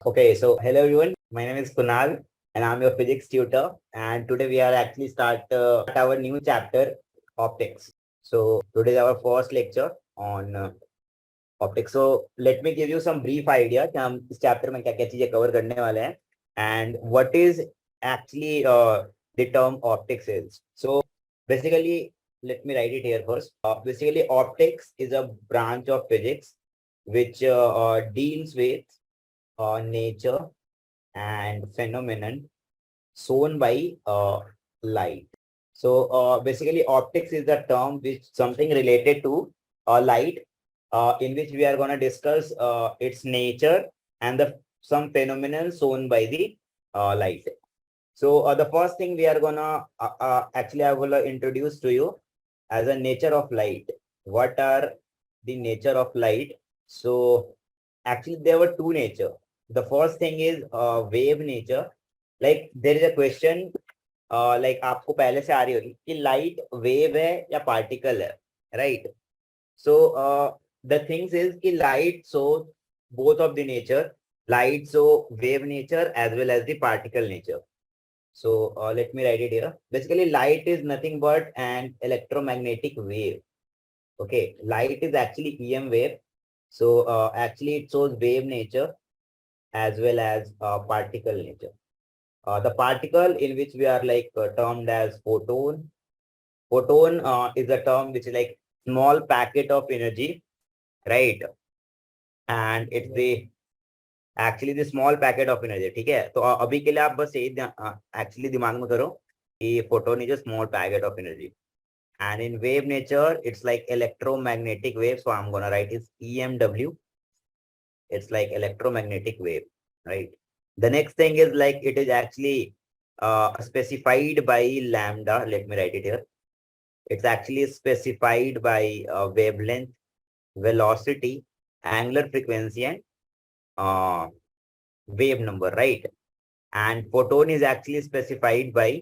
Okay, so hello everyone. My name is Kunal and I'm your physics tutor. And today we are actually start our new chapter, optics. So today is our first lecture on optics. So let me give you some brief idea कि हम इस chapter में क्या क्या चीजें cover करने वाले हैं and what is actually the term optics is. So basically, let me write it here first. Basically, optics is a branch of physics which deals with nature and phenomenon shown by light. So basically, optics is the term which something related to light, in which we are going to discuss its nature and the some phenomenon shown by the light. So the first thing we are gonna actually I will introduce to you as a nature of light. What are the nature of light? So actually there were two nature. The first thing is wave nature. Like there is a question like आपको पहले से आ रही होगी कि light wave है या particle है, right? So the things is कि light shows both of the nature. Light show wave nature as well as the particle nature. So let me write it here. Basically, light is nothing but an electromagnetic wave. Okay, light is actually EM wave. So actually it shows wave nature as well as particle nature. The particle in which we are like termed as photon. Photon is a term which is like small packet of energy, right? And it's the actually the small packet of energy. ठीक है, तो अभी के लिए आप बस यही actually दिमाग में करो कि photon is a small packet of energy. And in wave nature, it's like electromagnetic wave. So I'm gonna write is EMW. It's like electromagnetic wave, right? The next thing is like it is actually specified by lambda. Let me write it here. It's actually specified by wavelength, velocity, angular frequency, and uh, wave number, right? And photon is actually specified by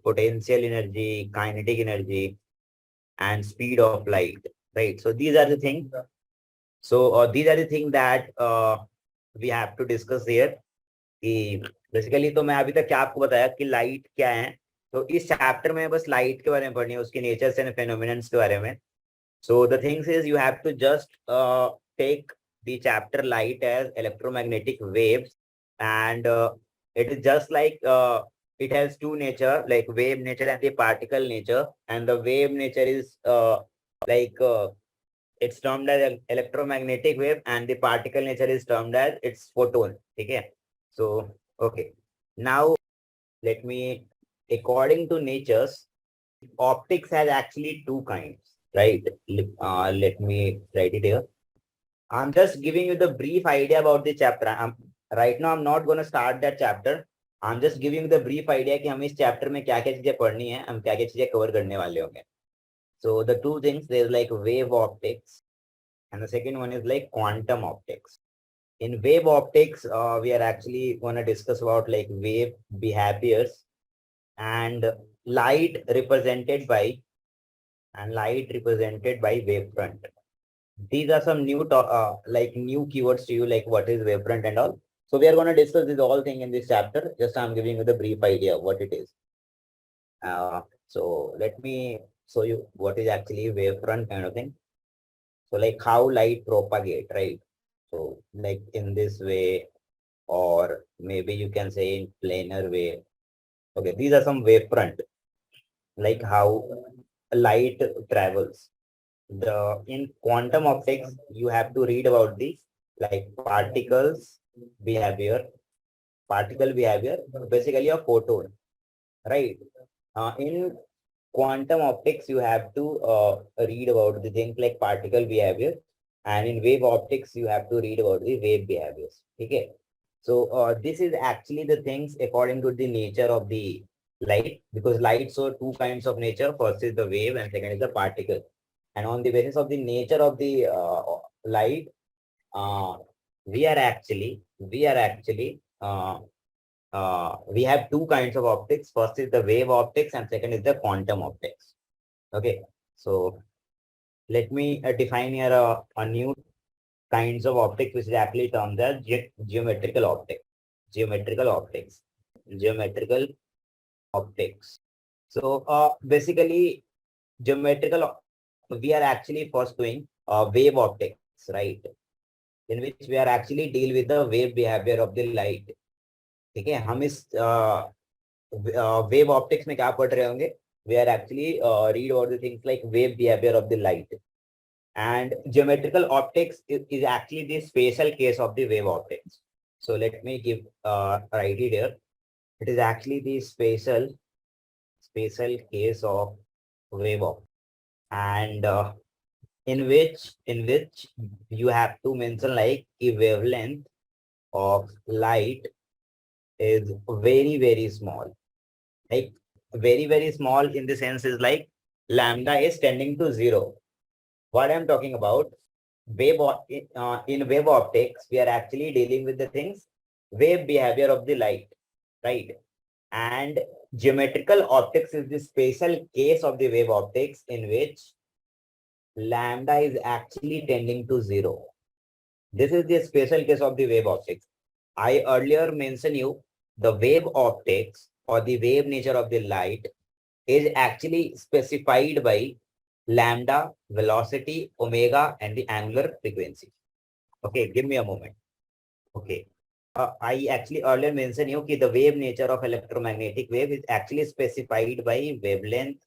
potential energy, kinetic energy, and speed of light, right? So these are the things. So these are the things that we have to discuss here. कि basically तो मैं अभी तक क्या आपको बताया कि light क्या है, तो इस चैप्टर में बस लाइट के बारे में पढ़नी है, उसके नेचर्स एंड फेनोमेनन्स के बारे में. So the things is you have to just take the chapter light as electromagnetic waves, and it is just like it has two nature, like wave nature and the particle nature, and the wave nature is like it's termed as electromagnetic wave, and the particle nature is termed as its photon. Okay, so okay, now let me, according to natures, optics has actually two kinds, right? Let me write it here. I'm just giving you the brief idea about the chapter. Right now I'm not going to start that chapter. I'm just giving you the brief idea कि हम इस chapter में क्या क्या चीजें पढ़नी है, हम क्या क्या चीजें cover करने वाले होंगे. So the two things, there's like wave optics, and the second one is like quantum optics. In wave optics, we are actually going to discuss about like wave behaviors and light represented by wavefront. These are some new like new keywords to you, like what is wavefront and all. So we are going to discuss this whole thing in this chapter. Just I'm giving you the brief idea of what it is. So let me show you what is actually wavefront kind of thing. So like how light propagate, right? So like in this way, or maybe you can say in planar way. Okay, these are some wavefront, like how light travels. The in quantum optics, you have to read about this, like particle behavior, basically a photon, right? In quantum optics, you have to read about the things like particle behavior, and in wave optics, you have to read about the wave behaviors. Okay, so this is actually the things according to the nature of the light, because light show two kinds of nature. First is the wave, and second is the particle. And on the basis of the nature of the light, uh, we have two kinds of optics. First is the wave optics, and second is the quantum optics. Okay, so let me define here a new kinds of optics, which is actually termed as geometrical optics. Geometrical optics. Geometrical optics. So basically, we are actually first doing wave optics, right? In which we are actually deal with the wave behavior of the light. ठीक है, हम इस wave optics में क्या पढ़ रहे होंगे? We are actually read about the things like wave behavior of the light. And geometrical optics is actually the special case of the wave optics. So let me give write it here. It is actually the special case of wave optics, and in which you have to mention like a wavelength of light is very small. Like very small in the sense is like lambda is tending to 0. What I'm talking about, in wave optics, we are actually dealing with the things wave behavior of the light, right? And geometrical optics is the special case of the wave optics in which lambda is actually tending to 0. This is the special case of the wave optics. I earlier mentioned you the wave optics or the wave nature of the light is actually specified by lambda, velocity, omega, and the angular frequency. Okay, give me a moment. Okay. I actually earlier mentioned you that the wave nature of electromagnetic wave is actually specified by wavelength,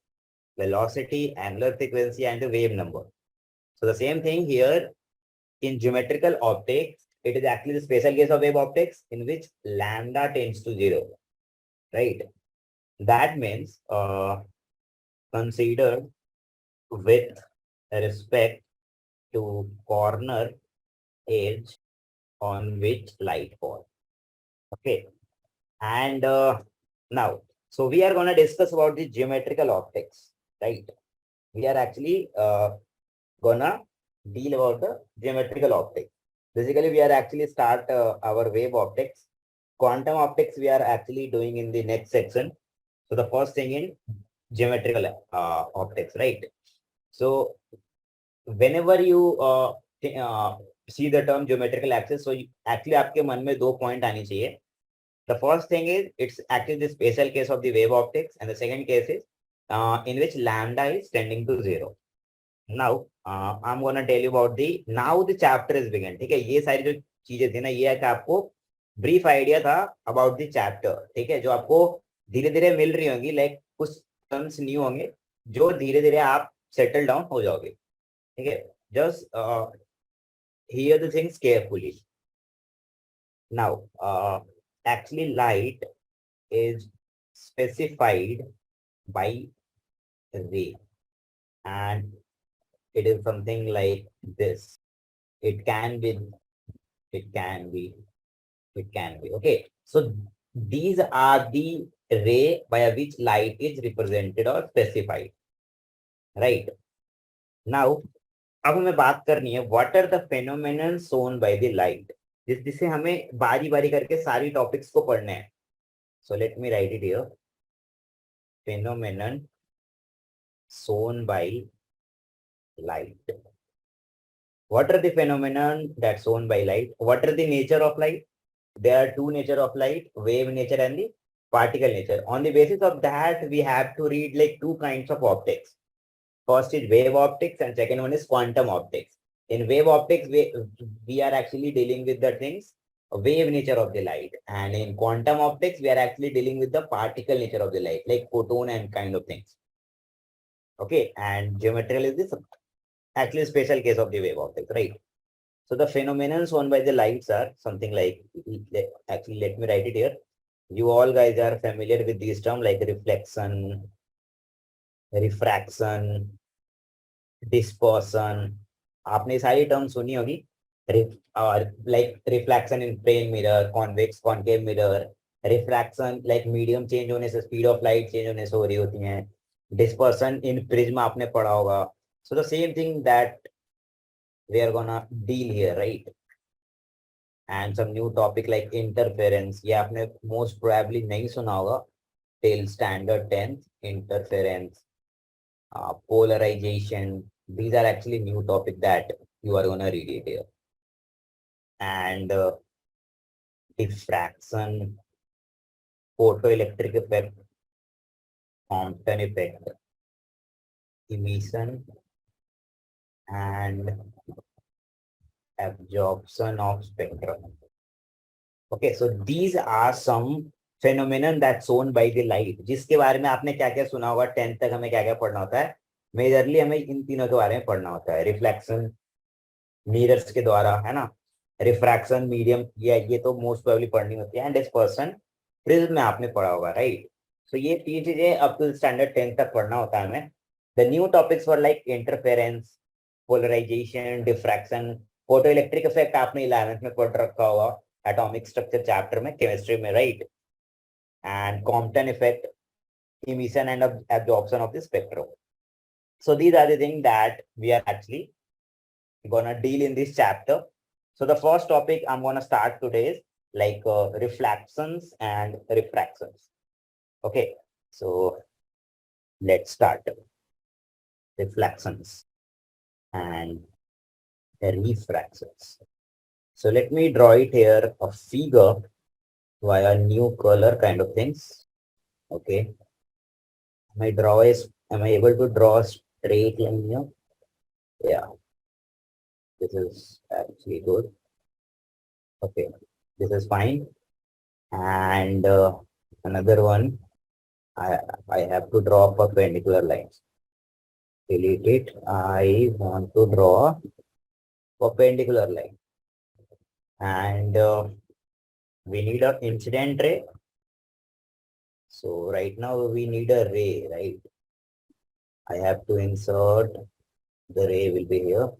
velocity, angular frequency, and the wave number. So the same thing here in geometrical optics, it is actually the special case of wave optics in which lambda tends to 0, right? That means considered with respect to corner edge on which light falls. Okay. And now, so we are going to discuss about the geometrical optics, right? We are actually gonna deal about the geometrical optics. Basically, we are actually start our wave optics. Quantum optics we are actually doing in the next section. So the first thing in geometrical optics, right? So whenever you see the term geometrical axis, so actually आपके मन में दो point आनी चाहिए. The first thing is it's actually the special case of the wave optics, and the second case is in which lambda is tending to 0. Now I'm gonna tell you about the chapter is begin. ठीक है, ये सारी जो चीजें थी ना, ये है कि आपको ब्रीफ आइडिया था अबाउट द चैप्टर. ठीक है, जो आपको धीरे धीरे मिल रही होंगी, लाइक कुछ टर्म्स न्यू होंगे जो धीरे धीरे आप सेटल डाउन हो जाओगे. ठीक है, just here the things carefully. Now actually light is specified by ray, and it is something like this. It can be, okay. So these are the ray by which light is represented or specified, right? Now अब हमें बात करनी है what are the phenomenon shown by the light, जिससे हमें बारी बारी करके सारी टॉपिक्स को पढ़ने हैं. So let me right it here. Phenomenon shown by light. What are the phenomenon that shown by light? What are the nature of light? There are two nature of light, wave nature and the particle nature. On the basis of that, we have to read like two kinds of optics. First is wave optics and second one is quantum optics. In wave optics, we are actually dealing with the things, wave nature of the light. And in quantum optics, we are actually dealing with the particle nature of the light, like photon and kind of things. Okay, and geometrical is this actually special case of the wave optics, right? So the phenomena shown by the lights are something like, actually let me write it here. You all guys are familiar with these terms like reflection, refraction, dispersion. आपने सारी term सुनी होगी, like reflection in plane mirror, convex concave mirror, refraction like medium change होने से speed of light change होने से हो रही होती हैं, dispersion in prism आपने पढ़ा होगा. So the same thing that we are gonna deal here, right? And some new topic like interference, ये आपने most probably नहीं सुना होगा till standard 10th. Interference, polarization, these are actually new topic that you are gonna read it here. and diffraction, photoelectric effect, Compton effect, emission, and absorption of spectrum. Okay, so these are some phenomenon that's shown by the light. जिसके बारे में आपने क्या क्या सुना होगा 10th तक हमें क्या क्या पढ़ना होता है मेजरली हमें इन तीनों के बारे में पढ़ना होता है रिफ्लेक्शन मिरर्स के द्वारा है ना रिफ्रैक्शन मीडियम ये तो मोस्ट प्रोबेबली पढ़नी होती है एंड डिस्पर्सन प्रिज्म में आपने पढ़ा होगा राइट सो ये तीन चीजें अप टू स्टैंडर्ड 10th तक पढ़ना होता है हमें the new topics for like interference polarisation diffraction photoelectric effect आपने 11th में पढ़ रखा होगा एटॉमिक स्ट्रक्चर चैप्टर में केमिस्ट्री में right and Compton effect, emission and absorption of the spectrum. So these are the things that we are actually gonna deal in this chapter. So the first topic I'm gonna start today is like reflections and refractions. Okay, so let's start reflections and refractions. So let me draw it here a figure via new color kind of things. Okay, am I able to draw a straight line here? Yeah, this is actually good. Okay, this is fine. And another one, I have to draw perpendicular lines. Delete it. I want to draw perpendicular line. And we need an incident ray. So right now we need a ray, right? I have to insert the ray will be here.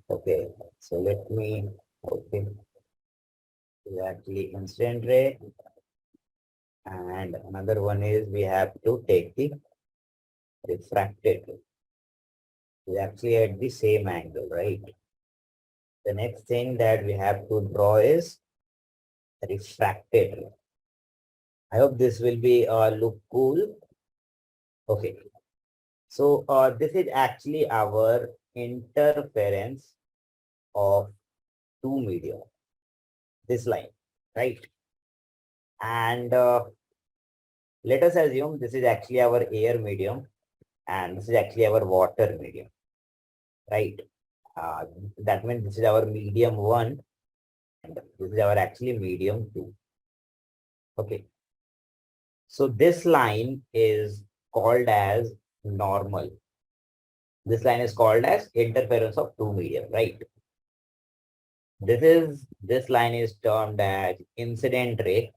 Okay, so let me, okay. Actually incident ray. And another one is we have to take the refracted ray. It's actually at the same angle, right? The next thing that we have to draw is refracted ray. I hope this will be look cool. Okay. So this is actually our interference of two medium. This line, right? And let us assume this is actually our air medium and this is actually our water medium, right? That means this is our medium 1 and this is our actually medium 2. Okay. So this line is called as normal. This line is called as interference of two medium, right? This line is termed as incident ray,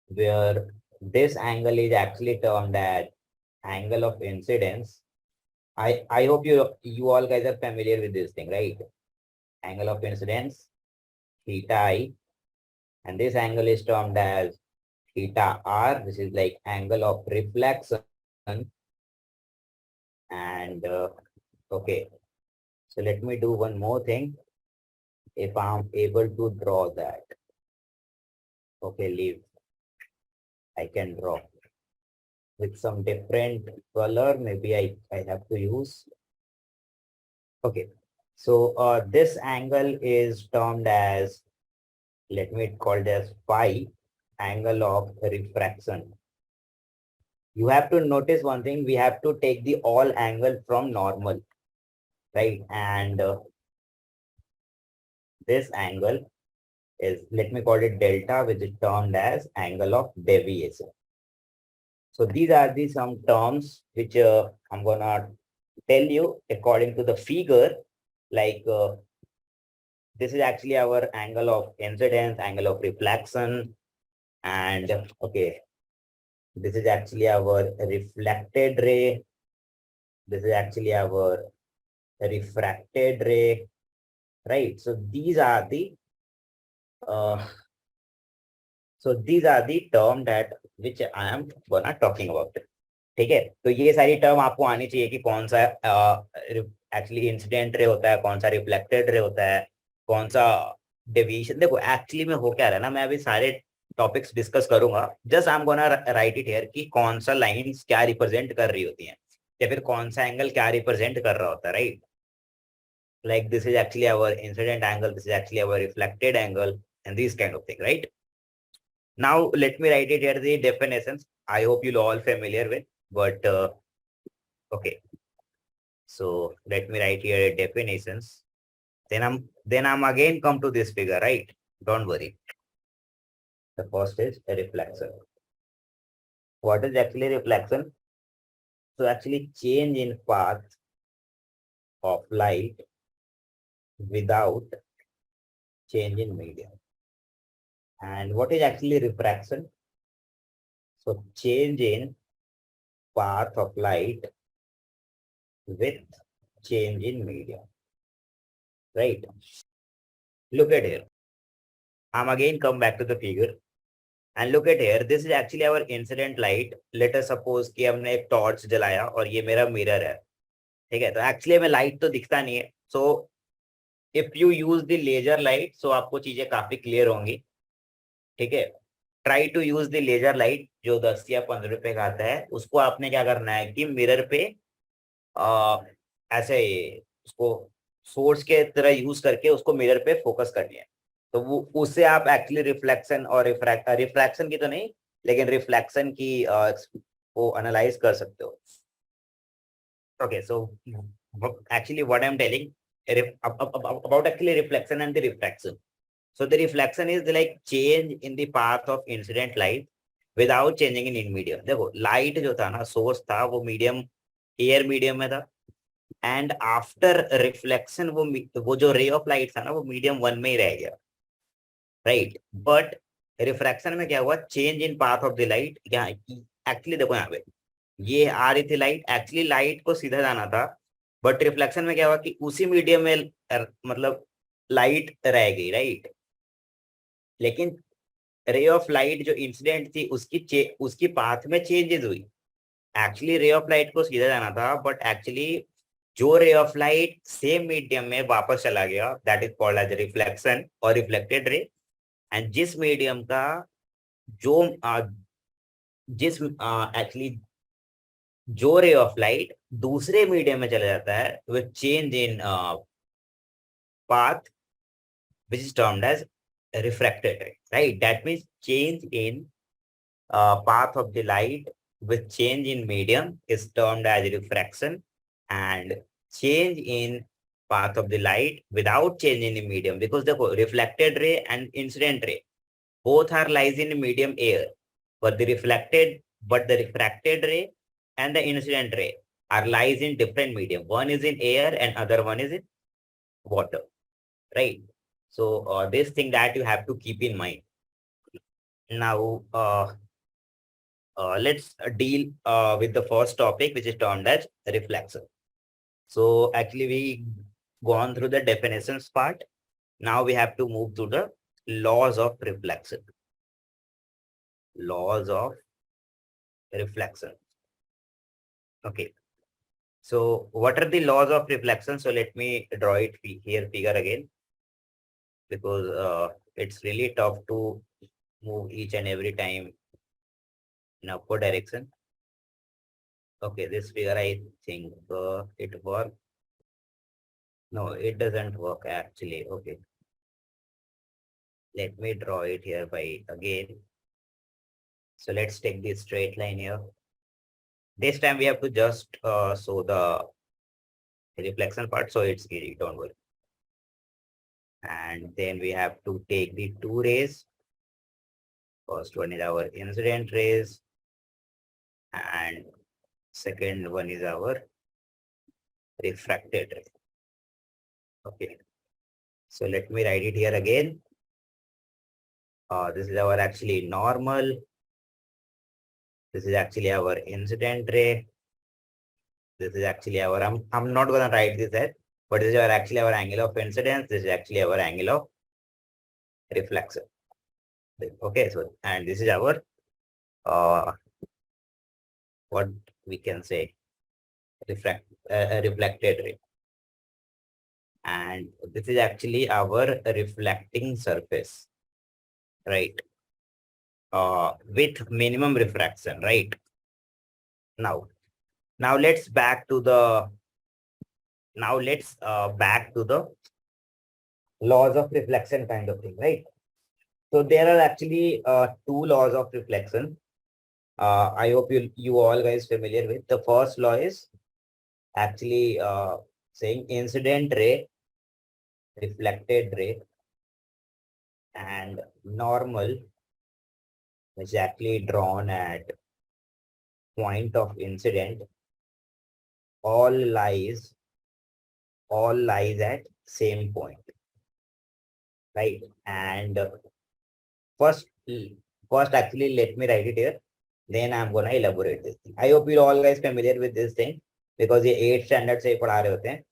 where this angle is actually termed as angle of incidence. I hope you all guys are familiar with this thing, right? Angle of incidence, theta I, and this angle is termed as theta R. This is like angle of reflection. And okay, so let me do one more thing. If I'm able to draw that, okay, leave. I can draw with some different color. Maybe I have to use. Okay, so this angle is termed as, let me call it as phi, angle of refraction. You have to notice one thing, we have to take the all angle from normal, right? And this angle is, let me call it delta, which is termed as angle of deviation. So these are the some terms which I'm gonna tell you according to the figure, like this is actually our angle of incidence, angle of reflection, and okay, this is actually our reflected ray. This is actually our refracted ray, right? So these are the term that which I am gonna talking about. ठीक है, तो ये सारी term आपको आनी चाहिए कि कौन सा एक्चुअली इंसिडेंट रे होता है, कौन सा रिफ्लेक्टेड रे होता है, कौन सा डेविएशन. देखो एक्चुअली में हो क्या रहा है ना, मैं अभी सारे टॉपिक्स डिस्कस करूंगा, just I am gonna right it here कि कौन सा लाइंस क्या रिप्रेजेंट कर रही होती हैं या फिर कौन सा एंगल क्या रिप्रेजेंट कर रहा होता है, right. like this is actually our incident angle, this is actually our reflected angle, and this kind of thing, right? Now let me write it here, the definitions. I hope you're all familiar with, but okay. So let me write here definitions. Then I'm again come to this figure, right? Don't worry. The first is a reflection. What is actually reflection? So actually change in path of light without change in medium. And what is actually refraction? So change in path of light with change in medium, right? Look at here. I'm again come back to the figure and look at here. This is actually our incident light. Let us suppose कि हमने एक torch जलाया और ये मेरा mirror है, ठीक है? तो actually हमें light तो दिखता नहीं है. So if you use the laser light, so आपको चीजें काफी clear होंगी, ठीक है? Try to use the laser light जो 10 या 15 रुपए का आता है. उसको आपने क्या करना है कि मिरर पे ऐसे उसको सोर्स के तरह यूज करके उसको मिरर पे फोकस करनी है. तो वो उससे आप एक्चुअली रिफ्लेक्शन और रिफ्रैक्शन की तो नहीं, लेकिन रिफ्लेक्शन की वो एनालाइज कर सकते हो. Okay, so actually what I am telling about actually reflection and the refraction. So the reflection is like change in the path of incident light without changing in medium. देखो light जो था ना, source था वो medium, air medium में था, and after reflection वो जो रे ऑफ लाइट था ना वो मीडियम 1 में ही रह गया, राइट? बट रिफ्रैक्शन में क्या हुआ? Change in path of the light. यहाँ एक्चुअली देखो यहाँ पे ये आ रही थी लाइट, एक्चुअली लाइट को सीधा जाना था, बट रिफ्लेक्शन में क्या हुआ कि उसी मीडियम में मतलब लाइट रह गई, राइट? लेकिन रे ऑफ लाइट जो इंसिडेंट थी उसकी पाथ में चेंजेस हुई. एक्चुअली रे ऑफ लाइट को सीधा जाना था, बट एक्चुअली जो ray of light same medium में वापस चला गया, that is called as reflection और रिफ्लेक्टेड रे. एंड जिस मीडियम का जो जिस एक्चुअली जो रे ऑफ लाइट दूसरे मीडियम में चला जाता है with change in path which is termed as refracted ray, right? That means change in path of the light with change in medium is termed as refraction, and change in path of the light without change in the medium, because the reflected ray and incident ray both are lies in medium air, but the refracted ray and the incident ray are lies in different medium. One is in air and other one is in water, right? So this thing that you have to keep in mind. Now let's deal with the first topic, which is termed as reflection. So actually we gone through the definitions part. Now we have to move to the laws of reflection. Laws of reflection. Okay. So what are the laws of reflection? So let me draw it here figure again, because it's really tough to move each and every time in upward direction. Okay, this figure I think it works. No, it doesn't work actually. Okay. Let me draw it here by again. So let's take this straight line here. This time we have to just show the reflection part, so it's easy, don't worry. And then we have to take the two rays. First one is our incident rays, and second one is our refracted ray. Okay. So let me write it here again. This is our actually normal. This is actually our incident ray. This is actually our, I'm not going to write this there, but this is our actually our angle of incidence. This is actually our angle of reflection. Okay, so, and this is our, what we can say, reflected ray. And this is actually our reflecting surface, right? With minimum refraction, right? Now let's back to the now let's back to the laws of reflection kind of thing, right? So there are actually two laws of reflection. I hope you all guys familiar with. The first law is actually saying incident ray, reflected ray, and normal, which is actually drawn at point of incident, all lies, all lies at same point, right? And first, first actually let me write it here. Then I'm gonna elaborate this thing. I hope you all guys familiar with this thing because the 8th standard से पढ़ा रहे होते हैं.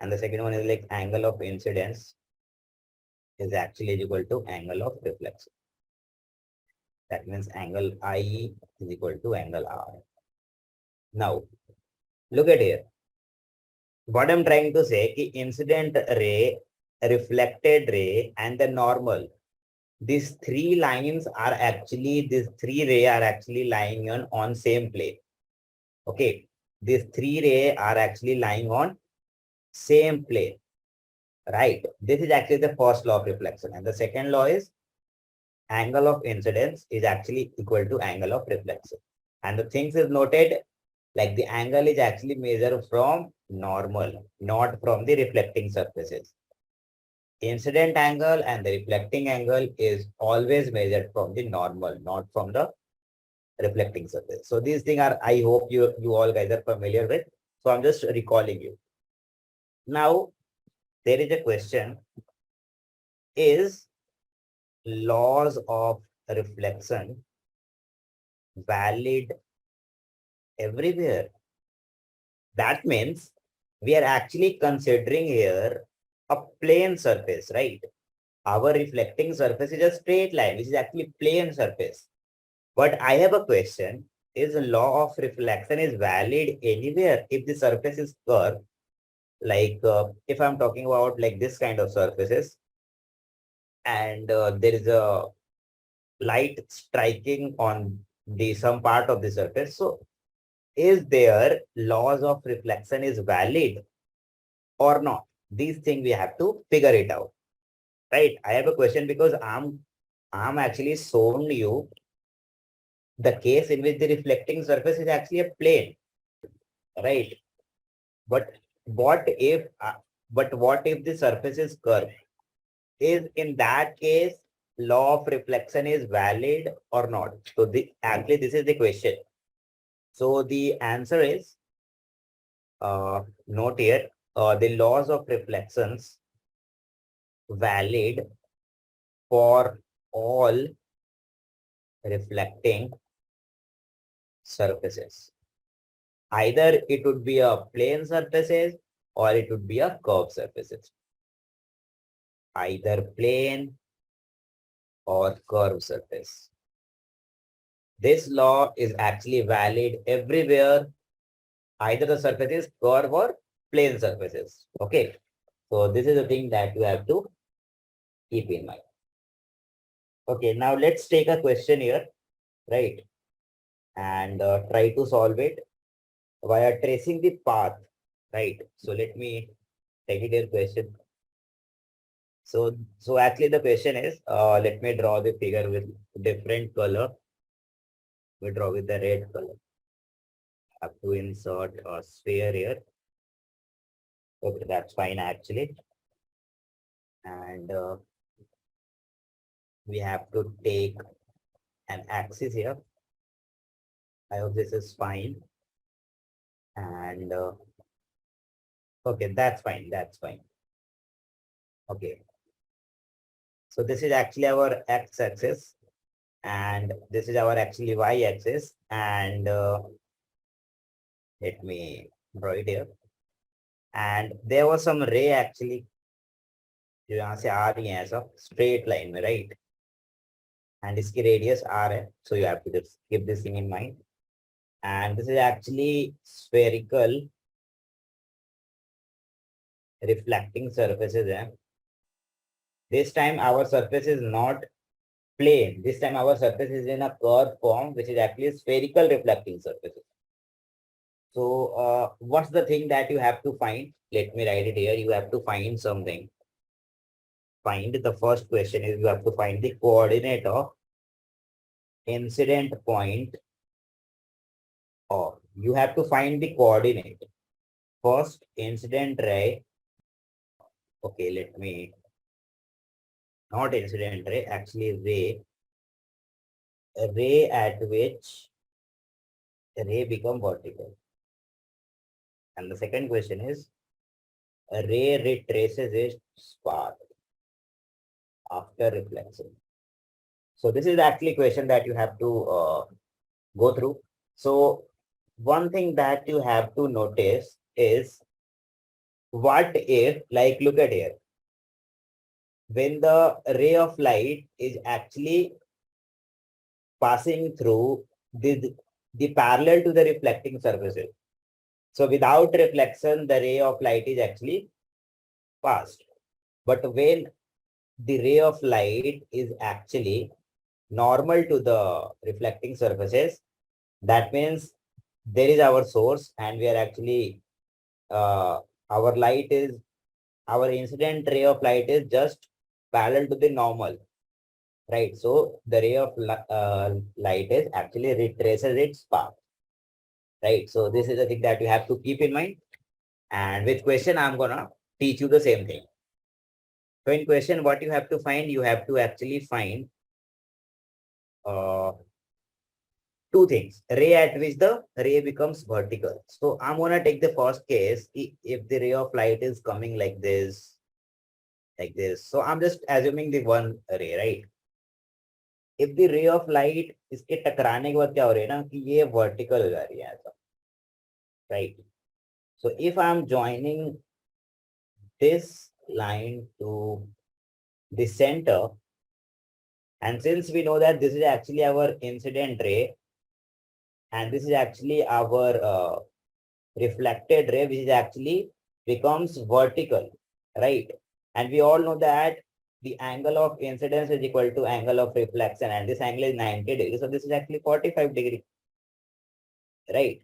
And the second one is like angle of incidence is actually equal to angle of reflection. That means angle I is equal to angle R. Now, look at here. What I'm trying to say is incident ray, reflected ray, and the normal. These three lines are actually, these three ray are actually lying on same plane. Okay. These three ray are actually lying on same plane. Right. This is actually the first law of reflection. And the second law is angle of incidence is actually equal to angle of reflection. And the things is noted like the angle is actually measured from normal, not from the reflecting surfaces. Incident angle and the reflecting angle is always measured from the normal, not from the reflecting surface. So these things are, I hope you all guys are familiar with. So I'm just recalling you. Now, there is a question. Is laws of reflection valid everywhere? That means we are actually considering here a plane surface, right? Our reflecting surface is a straight line, which is actually plane surface. But I have a question. Is the law of reflection is valid anywhere if the surface is curved? Like if I'm talking about like this kind of surfaces and there is a light striking on the some part of the surface. So is there laws of reflection is valid or not? These things we have to figure it out. Right. I have a question because I'm actually shown you the case in which the reflecting surface is actually a plane. Right. But what if the surface is curved? Is in that case law of reflection is valid or not? So actually this is the question. So the answer is note here, the laws of reflections valid for all reflecting surfaces. Either it would be a plane surfaces or it would be a curved surfaces. Either plane or curved surface. This law is actually valid everywhere. Either the surface is curved or plane surfaces. Okay. So this is the thing that you have to keep in mind. Okay, now let's take a question here, right? And try to solve it via tracing the path, right? So let me take it here question. So actually the question is, let me draw the figure with different color. We draw with the red color. I have to insert a sphere here. Okay, that's fine actually. And we have to take an axis here. I hope this is fine. And okay, that's fine. That's fine. Okay. So this is actually our x-axis and this is our actually y-axis. And let me draw it here. And there was some ray actually जो यहाँ से आ रही है ऐसा straight line में, right? And इसकी radius r है, so you have to just keep this thing in mind. And this is actually spherical reflecting surfaces है. This time our surface is not plane. This time our surface is in a curved form, which is actually spherical reflecting surfaces. So what's the thing that you have to find? Let me write it here. You have to find something. Find the first question is you have to find the coordinate of incident point, or you have to find the coordinate. First incident ray. Okay, let me, not incident ray, actually ray. A ray at which a ray become vertical. And the second question is a ray retraces its path after reflection. So this is actually question that you have to go through. So one thing that you have to notice is, what if, like, look at here, when the ray of light is actually passing through the parallel to the reflecting surfaces. So without reflection, the ray of light is actually passed. But when the ray of light is actually normal to the reflecting surfaces, that means there is our source and we are actually, uh, our light is, our incident ray of light is just parallel to the normal, right? So the ray of light is actually retraces its path, right? So this is the thing that you have to keep in mind. And with question, I'm gonna teach you the same thing. So in question, what you have to find, you have to actually find uh, two things. Ray at which the ray becomes vertical. So I'm gonna take the first case. If the ray of light is coming like this, like this. So I'm just assuming the one ray, right? If the ray of light इसके टकराने के बाद क्या हो रही है ना कि ये vertical हो जा रही है ऐसा, right? So if I'm joining this line to the center, and since we know that this is actually our incident ray, and this is actually our reflected ray, which is actually becomes vertical, right? And we all know that the angle of incidence is equal to angle of reflection, and this angle is 90 degrees. So this is actually 45 degree, right?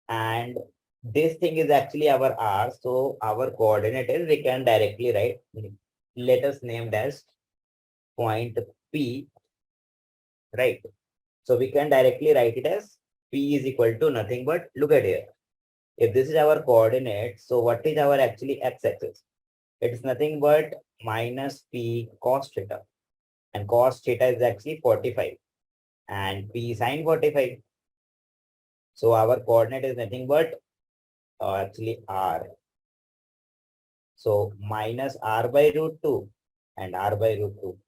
And this thing is actually our R. So our coordinate is, we can directly write, let us name as point P, right? So we can directly write it as P is equal to nothing but, look at here. If this is our coordinate, so what is our actually x-axis? It's nothing but minus P cos theta. And cos theta is actually 45. And P sine 45. So our coordinate is nothing but actually R. So minus R by root 2 and R by root 2.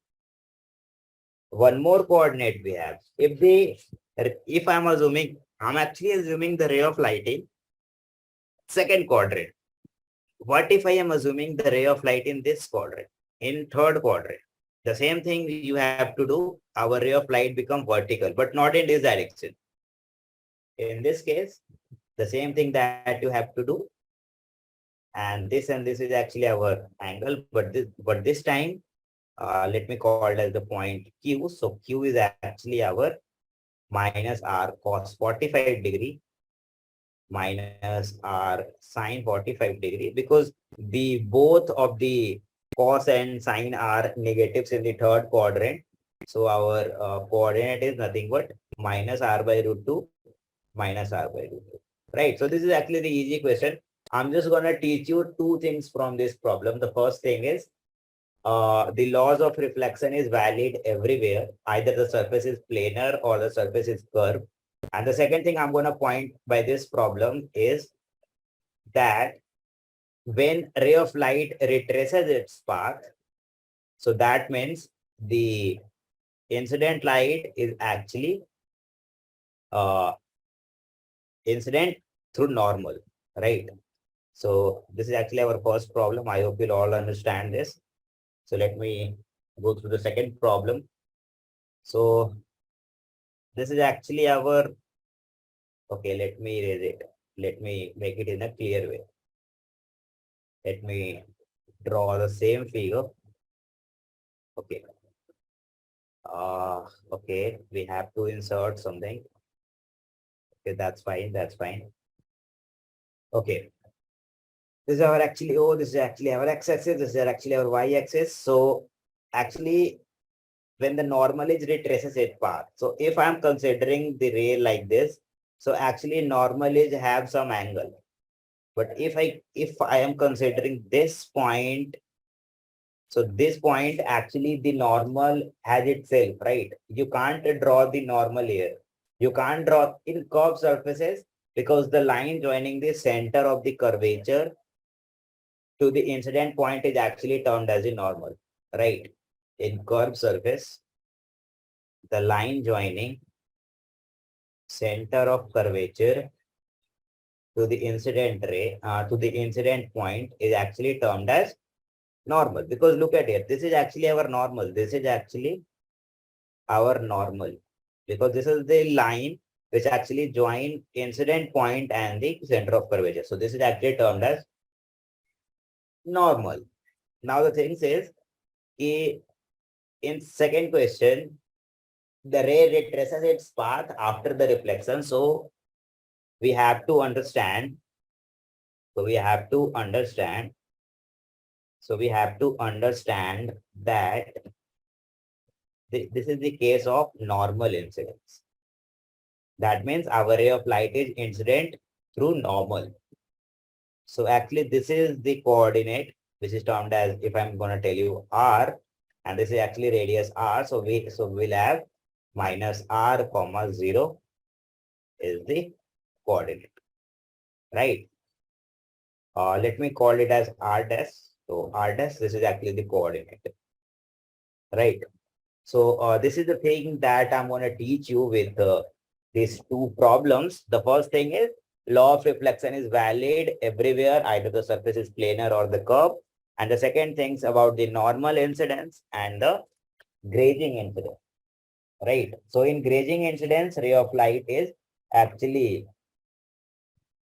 One more coordinate we have. If I'm actually assuming the ray of light in second quadrant. What if I am assuming the ray of light in this quadrant, in third quadrant? The same thing you have to do. Our ray of light become vertical, but not in this direction. In this case, the same thing that you have to do. And this is actually our angle, but this time, let me call it as the point Q. So Q is actually our minus R cos 45 degree minus R sine 45 degree, because the both of the cos and sine are negatives in the third quadrant. So our coordinate is nothing but minus R by root 2 minus R by root 2. Right. So this is actually the easy question. I'm just going to teach you two things from this problem. The first thing is, the laws of reflection is valid everywhere. Either the surface is planar or the surface is curved. And the second thing I'm going to point by this problem is that when ray of light retraces its path, so that means the incident light is actually uh, incident through normal, right? So this is actually our first problem. I hope you'll all understand this. So let me go through the second problem. So this is actually our, okay, let me erase it. Let me make it in a clear way. Let me draw the same figure. Okay. Okay, we have to insert something. Okay, that's fine. That's fine. Okay. This is our actually, oh, this is actually our x-axis, this is actually our y-axis. So actually, when the normal is retraces its path. So if I'm considering the ray like this, so actually normal is have some angle. But if I am considering this point, so this point actually the normal has itself, right? You can't draw the normal here. You can't draw in curved surfaces because the line joining the center of the curvature to the incident point is actually termed as a normal, right? In curved surface, the line joining center of curvature to the incident ray, to the incident point is actually termed as normal. Because look at it, this is actually our normal. This is actually our normal. Because this is the line which actually join incident point and the center of curvature. So this is actually termed as normal. Now the thing says, in second question, the ray retraces its path after the reflection. So we have to understand. So we have to understand. So we have to understand that this is the case of normal incidence. That means our ray of light is incident through normal. So actually this is the coordinate which is termed as, if I'm going to tell you r, and this is actually radius r. So we'll have minus r comma 0 is the coordinate, right? Let me call it as r dash. So r dash, this is actually the coordinate, right? So this is the thing that I'm going to teach you with these two problems. The first thing is law of reflection is valid everywhere, either the surface is planar or the curve. And the second things about the normal incidence and the grazing incidence, right? So in grazing incidence, ray of light is actually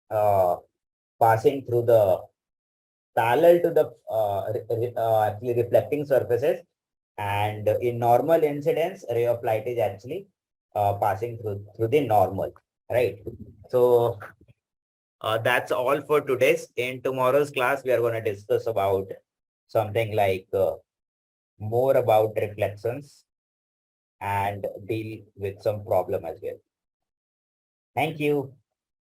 uh, passing through the parallel to the actually reflecting surfaces. And in normal incidence, ray of light is actually passing through the normal, right? So that's all for today's. In tomorrow's class, we are going to discuss about something like more about reflections and deal with some problem as well. Thank you.